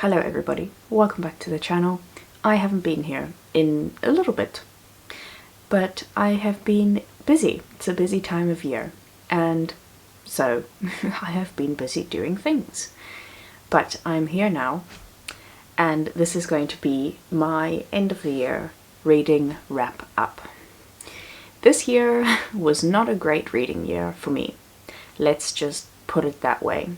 Hello everybody, welcome back to the channel. I haven't been here in a little bit, but I have been busy. It's a busy time of year, and so I have been busy doing things. But I'm here now, and this is going to be my end of the year reading wrap up. This year was not a great reading year for me. Let's just put it that way.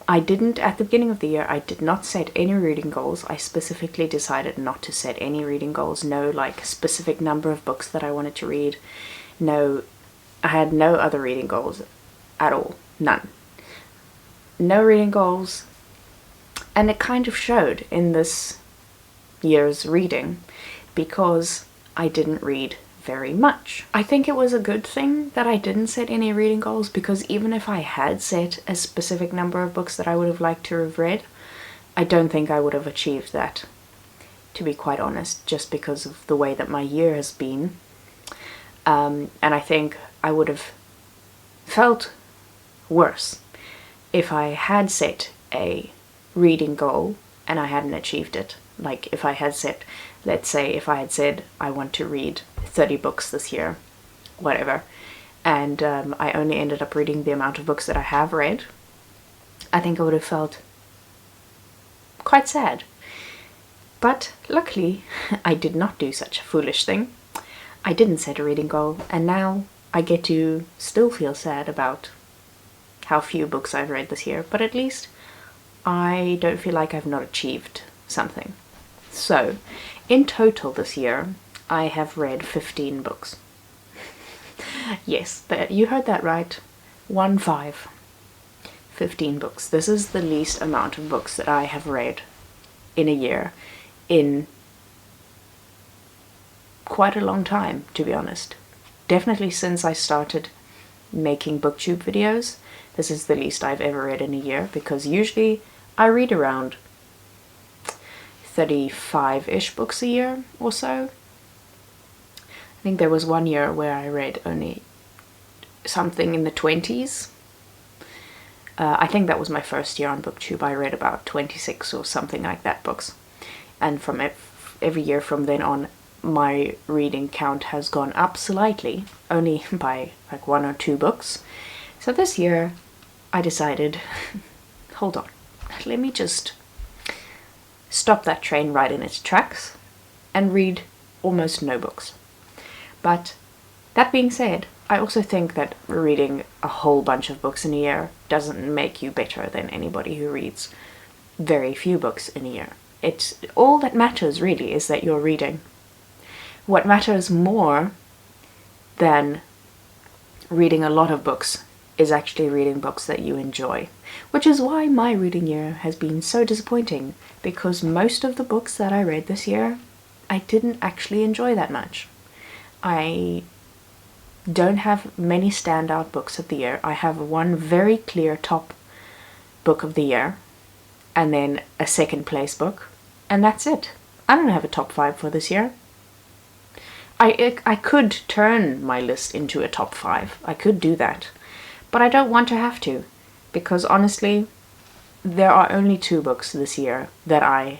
At the beginning of the year, I did not set any reading goals. I specifically decided not to set any reading goals. No, specific number of books that I wanted to read. No, I had no other reading goals at all. None. No reading goals. And it kind of showed in this year's reading because I didn't read very much. I think it was a good thing that I didn't set any reading goals, because even if I had set a specific number of books that I would have liked to have read, I don't think I would have achieved that, to be quite honest, just because of the way that my year has been. And I think I would have felt worse if I had set a reading goal and I hadn't achieved it. Like if I had set, let's say if I had said I want to read 30 books this year, whatever, and I only ended up reading the amount of books that I have read, I think I would have felt quite sad. But luckily I did not do such a foolish thing. I didn't set a reading goal, and now I get to still feel sad about how few books I've read this year, but at least I don't feel like I've not achieved something. So, in total this year, I have read 15 books. Yes, you heard that right. 15 books. This is the least amount of books that I have read in a year in quite a long time, to be honest. Definitely since I started making booktube videos, this is the least I've ever read in a year, because usually I read around 35-ish books a year or so. I think there was one year where I read only something in the 20s. I think that was my first year on booktube. I read about 26 or something like that books, and from every year from then on my reading count has gone up slightly, only by like 1 or 2 books. So this year I decided, hold on, let me just stop that train right in its tracks and read almost no books. But that being said, I also think that reading a whole bunch of books in a year doesn't make you better than anybody who reads very few books in a year. It's all that matters really is that you're reading. What matters more than reading a lot of books is actually reading books that you enjoy, which is why my reading year has been so disappointing, because most of the books that I read this year I didn't actually enjoy that much. I don't have many standout books of the year. I have one very clear top book of the year, and then a second place book, and that's it. I don't have a top 5 for this year. I could turn my list into a top 5. I could do that. But I don't want to have to, because honestly, there are only 2 books this year that I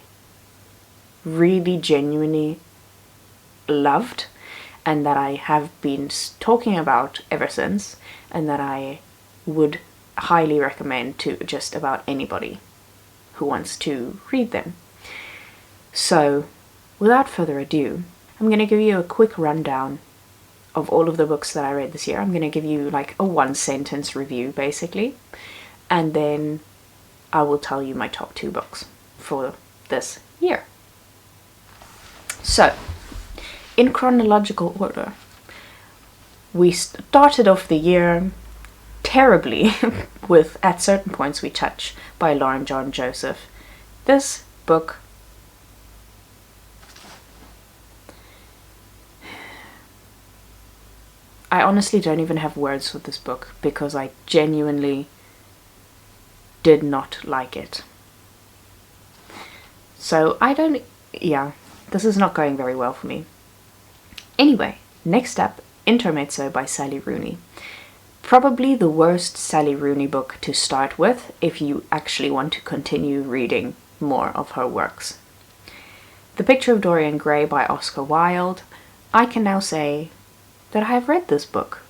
really genuinely loved, and that I have been talking about ever since, and that I would highly recommend to just about anybody who wants to read them. So, without further ado, I'm going to give you a quick rundown of all of the books that I read this year. I'm going to give you like a 1-sentence review, basically, and then I will tell you my top 2 books for this year. So, in chronological order, we started off the year terribly with At Certain Points We Touch by Lauren John Joseph. This book I honestly don't even have words for this book, because I genuinely did not like it. So this is not going very well for me. Anyway, next up, Intermezzo by Sally Rooney. Probably the worst Sally Rooney book to start with if you actually want to continue reading more of her works. The Picture of Dorian Gray by Oscar Wilde. I can now say that I have read this book.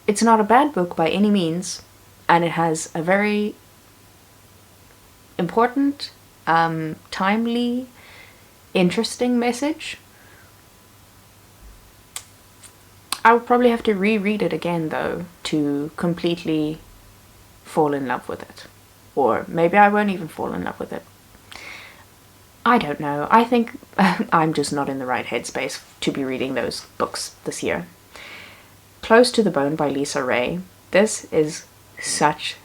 It's not a bad book by any means, and it has a very important, timely, interesting message. I would probably have to reread it again, though, to completely fall in love with it. Or maybe I won't even fall in love with it. I don't know. I think I'm just not in the right headspace to be reading those books this year. Close to the Bone by Lisa Ray. This is such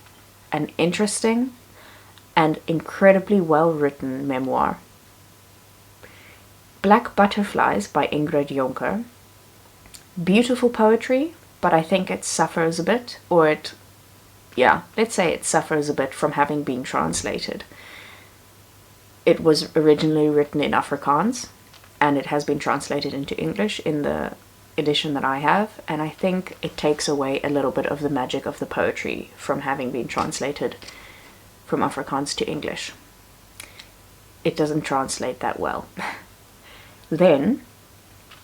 an interesting and incredibly well-written memoir. Black Butterflies by Ingrid Jonker. Beautiful poetry, but I think it suffers a bit, let's say it suffers a bit from having been translated. It was originally written in Afrikaans, and it has been translated into English in the edition that I have, and I think it takes away a little bit of the magic of the poetry from having been translated from Afrikaans to English. It doesn't translate that well. Then,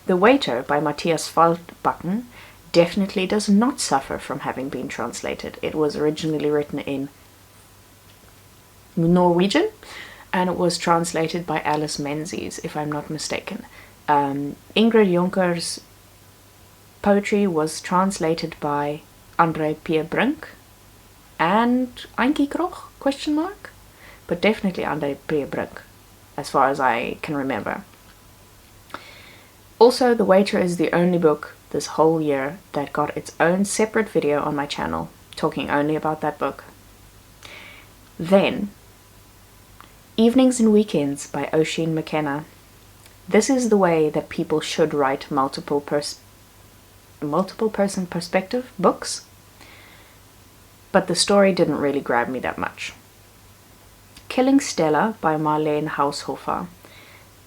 The Waiter by Mathias Faldbakken definitely does not suffer from having been translated. It was originally written in Norwegian, and it was translated by Alice Menzies, if I'm not mistaken. Ingrid Jonker's poetry was translated by André Pierre Brink and Ankie Kroch, ? But definitely André Pierre Brink, as far as I can remember. Also, The Waiter is the only book this whole year that got its own separate video on my channel, talking only about that book. Then, Evenings and Weekends by Oisin McKenna. This is the way that people should write multiple person perspective books, but the story didn't really grab me that much. Killing Stella by Marlen Haushoffer.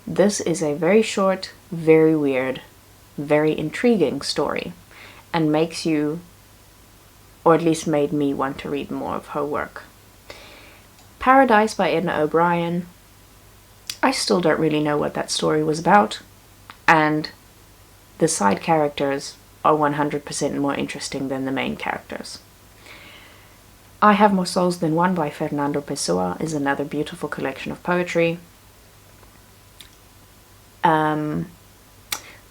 This is a very short, very weird, very intriguing story, and makes you, or at least made me, want to read more of her work. Paradise by Edna O'Brien. I still don't really know what that story was about, and the side characters are 100% more interesting than the main characters. I Have More Souls Than One by Fernando Pessoa is another beautiful collection of poetry.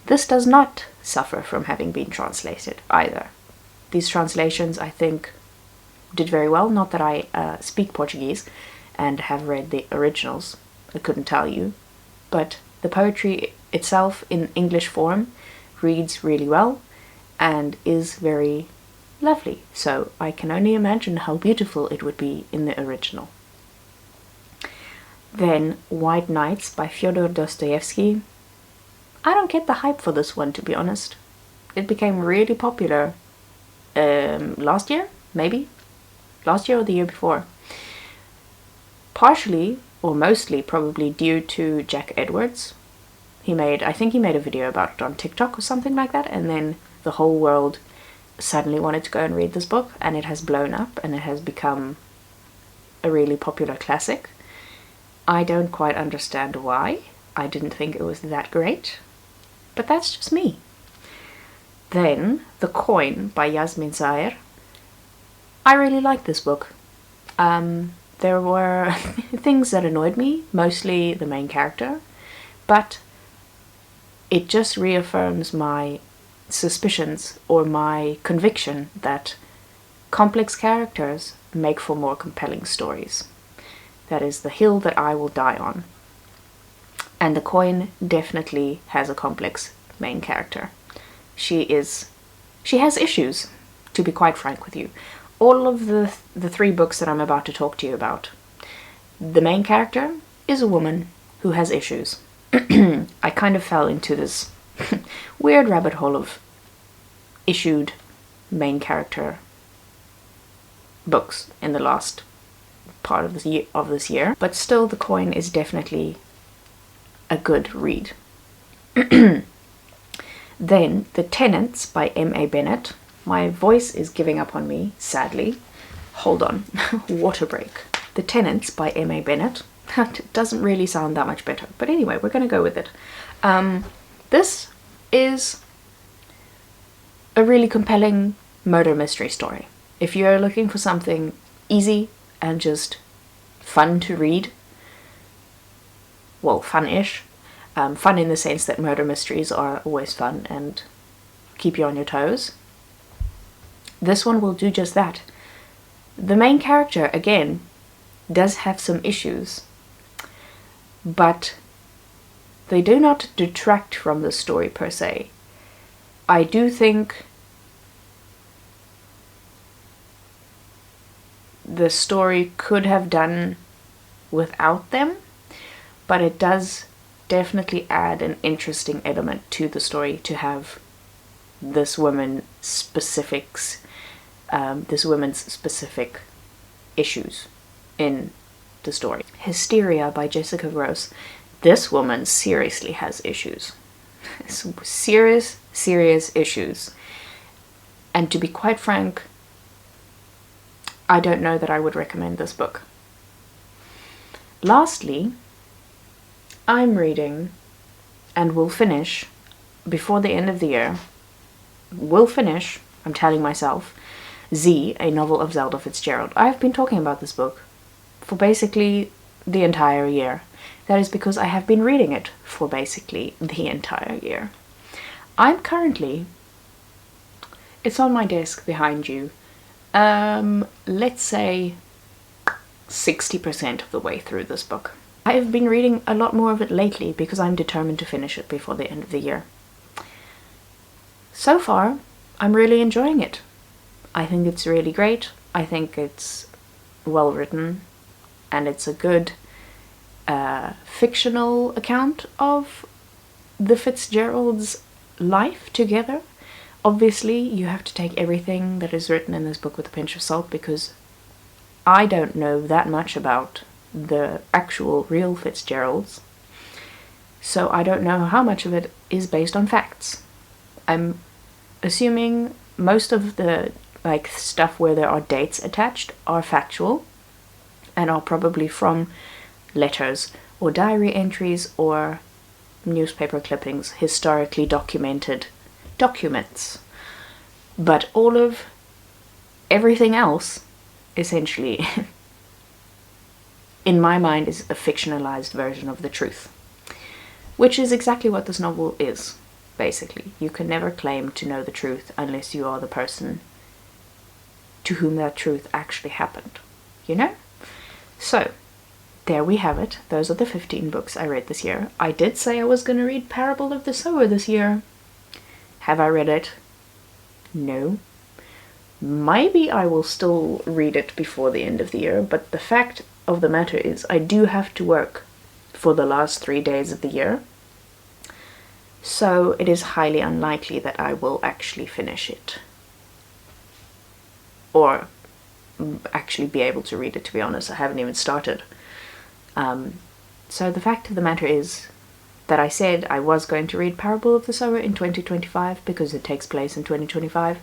This does not suffer from having been translated either. These translations, I think, did very well. Not that I speak Portuguese and have read the originals, I couldn't tell you, but the poetry itself in English form reads really well and is very lovely, so I can only imagine how beautiful it would be in the original. Then White Nights by Fyodor Dostoevsky. I don't get the hype for this one, to be honest. It became really popular last year, maybe? Last year or the year before. Partially, or mostly, probably due to Jack Edwards. I think he made a video about it on TikTok or something like that, and then the whole world suddenly wanted to go and read this book, and it has blown up, and it has become a really popular classic. I don't quite understand why. I didn't think it was that great, but that's just me. Then, The Coin by Yasmin Zaher. I really liked this book. There were things that annoyed me, mostly the main character, but it just reaffirms my suspicions or my conviction that complex characters make for more compelling stories. That is the hill that I will die on. And The Coin definitely has a complex main character. She has issues, to be quite frank with you. All of the three books that I'm about to talk to you about, the main character is a woman who has issues. I kind of fell into this weird rabbit hole of issued main character books in the last part of this year, but still The Coin is definitely a good read. Then The Tenants by M.A. Bennett. my voice is giving up on me, sadly. Hold on. Water break. The Tenants by M.A. Bennett. That doesn't really sound that much better. But anyway, we're going to go with it. This is a really compelling murder mystery story. If you're looking for something easy and just fun to read, well, fun-ish. Fun in the sense that murder mysteries are always fun and keep you on your toes. This one will do just that. The main character, again, does have some issues, but they do not detract from the story per se. I do think the story could have done without them, but it does definitely add an interesting element to the story to have this woman's specific issues in the story. Hysteria by Jessica Rose. This woman seriously has issues. Serious issues. And to be quite frank, I don't know that I would recommend this book. Lastly, I'm reading, and will finish, before the end of the year, I'm telling myself, Z, a novel of Zelda Fitzgerald. I've been talking about this book for basically the entire year. That is because I have been reading it for basically the entire year. I'm currently, it's on my desk behind you, let's say 60% of the way through this book. I have been reading a lot more of it lately because I'm determined to finish it before the end of the year. So far, I'm really enjoying it. I think it's really great. I think it's well written, and it's a good fictional account of the Fitzgeralds' life together. Obviously, you have to take everything that is written in this book with a pinch of salt, because I don't know that much about the actual real Fitzgeralds, so I don't know how much of it is based on facts. I'm assuming most of the stuff where there are dates attached are factual and are probably from letters or diary entries or newspaper clippings, historically documented documents. But all of everything else, essentially, in my mind, is a fictionalized version of the truth. Which is exactly what this novel is, basically. You can never claim to know the truth unless you are the person to whom that truth actually happened. You know? So, there we have it. Those are the 15 books I read this year. I did say I was going to read Parable of the Sower this year. Have I read it? No. Maybe I will still read it before the end of the year, but the fact of the matter is I do have to work for the last 3 days of the year, so it is highly unlikely that I will actually finish it. Or actually be able to read it, to be honest. I haven't even started. So the fact of the matter is that I said I was going to read Parable of the Sower in 2025 because it takes place in 2025.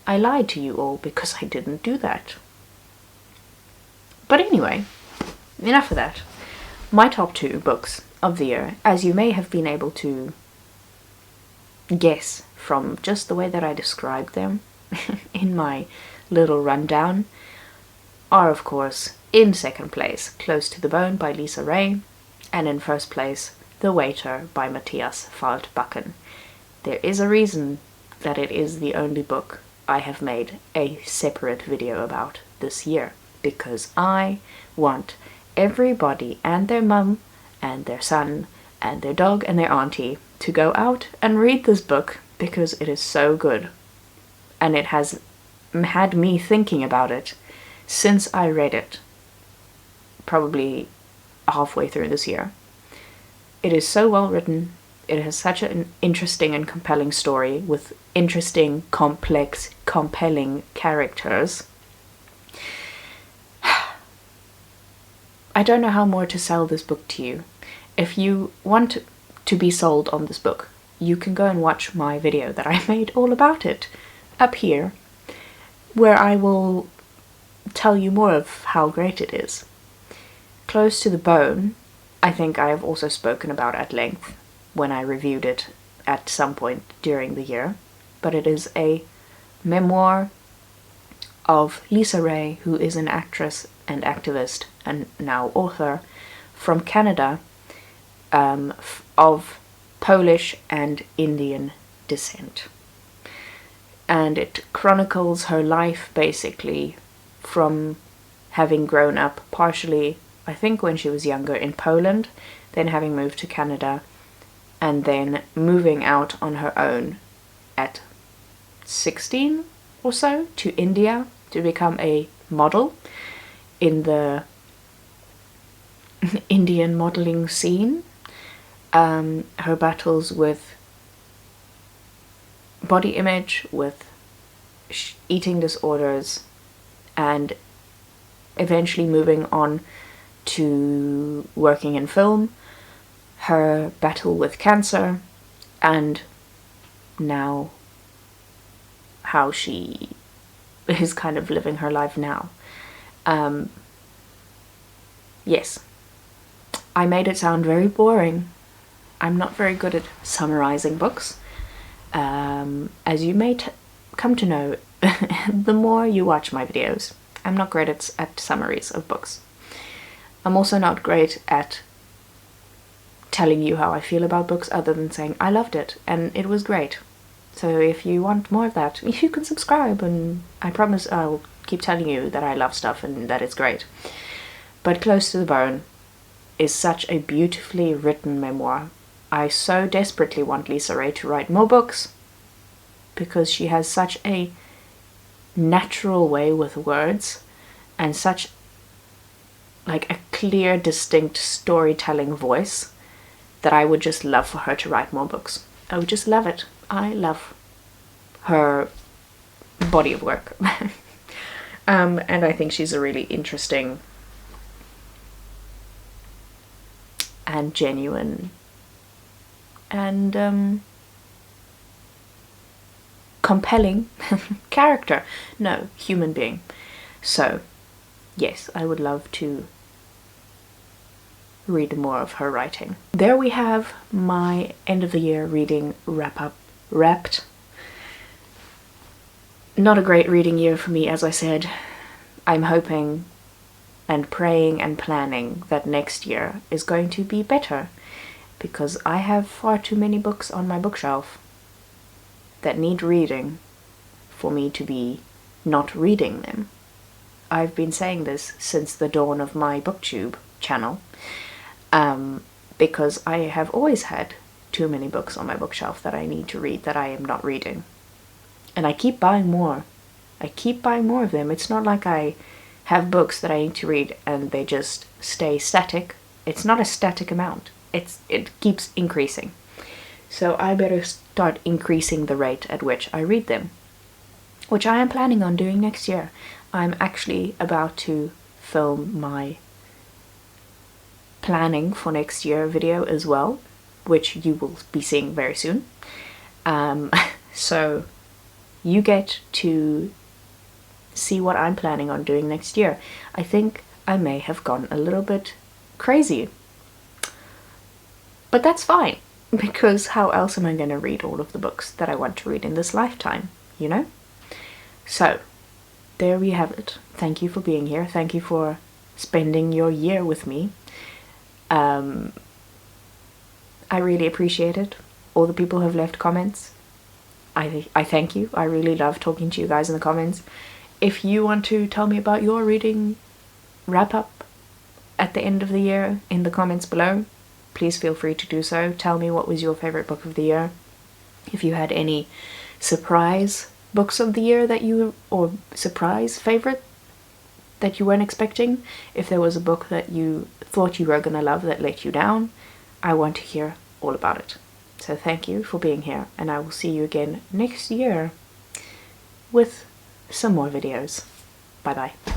I lied to you all because I didn't do that. But anyway, enough of that. My top 2 books of the year, as you may have been able to guess from just the way that I described them in my little rundown, are of course in second place Close to the Bone by Lisa Ray, and in first place The Waiter by Mathias Faldbakken. There is a reason that it is the only book I have made a separate video about this year, because I want everybody and their mum and their son and their dog and their auntie to go out and read this book because it is so good. And it has had me thinking about it since I read it, probably halfway through this year. It is so well written. It has such an interesting and compelling story with interesting, complex, compelling characters. I don't know how more to sell this book to you. If you want to be sold on this book, you can go and watch my video that I made all about it up here where I will tell you more of how great it is. Close to the Bone, I think I have also spoken about at length when I reviewed it at some point during the year, but it is a memoir of Lisa Ray, who is an actress and activist and now author from Canada, of Polish and Indian descent. And it chronicles her life basically from having grown up partially, I think when she was younger, in Poland, then having moved to Canada, and then moving out on her own at 16 or so to India to become a model in the Indian modeling scene. Her battles with body image, with eating disorders, and eventually moving on to working in film, her battle with cancer, and now how she is kind of living her life now. Yes, I made it sound very boring. I'm not very good at summarizing books. As you may come to know, the more you watch my videos, I'm not great at summaries of books. I'm also not great at telling you how I feel about books other than saying I loved it and it was great. So if you want more of that, you can subscribe, and I promise I'll keep telling you that I love stuff and that it's great. But Close to the Bone is such a beautifully written memoir. I so desperately want Lisa Ray to write more books because she has such a natural way with words and such like a clear, distinct storytelling voice that I would just love for her to write more books. I would just love it. I love her body of work. And I think she's a really interesting and genuine and compelling character. No, human being. So, yes, I would love to read more of her writing. There we have my end of the year reading wrapped. Not a great reading year for me, as I said. I'm hoping and praying and planning that next year is going to be better, because I have far too many books on my bookshelf that need reading for me to be not reading them. I've been saying this since the dawn of my booktube channel, because I have always had too many books on my bookshelf that I need to read that I am not reading. And I keep buying more. I keep buying more of them. It's not like I have books that I need to read and they just stay static. It's not a static amount. It keeps increasing. So I better start increasing the rate at which I read them, which I am planning on doing next year. I'm actually about to film my planning for next year video as well, which you will be seeing very soon. So you get to see what I'm planning on doing next year. I think I may have gone a little bit crazy, but that's fine, because how else am I going to read all of the books that I want to read in this lifetime, you know? So there we have it. Thank you for being here. Thank you for spending your year with me. I really appreciate it. All the people who have left comments, I thank you. I really love talking to you guys in the comments. If you want to tell me about your reading wrap up at the end of the year in the comments below, please feel free to do so. Tell me what was your favorite book of the year. If you had any surprise books of the year that you, or surprise favorite that you weren't expecting. If there was a book that you thought you were gonna love that let you down, I want to hear all about it. So thank you for being here, and I will see you again next year with some more videos. Bye bye.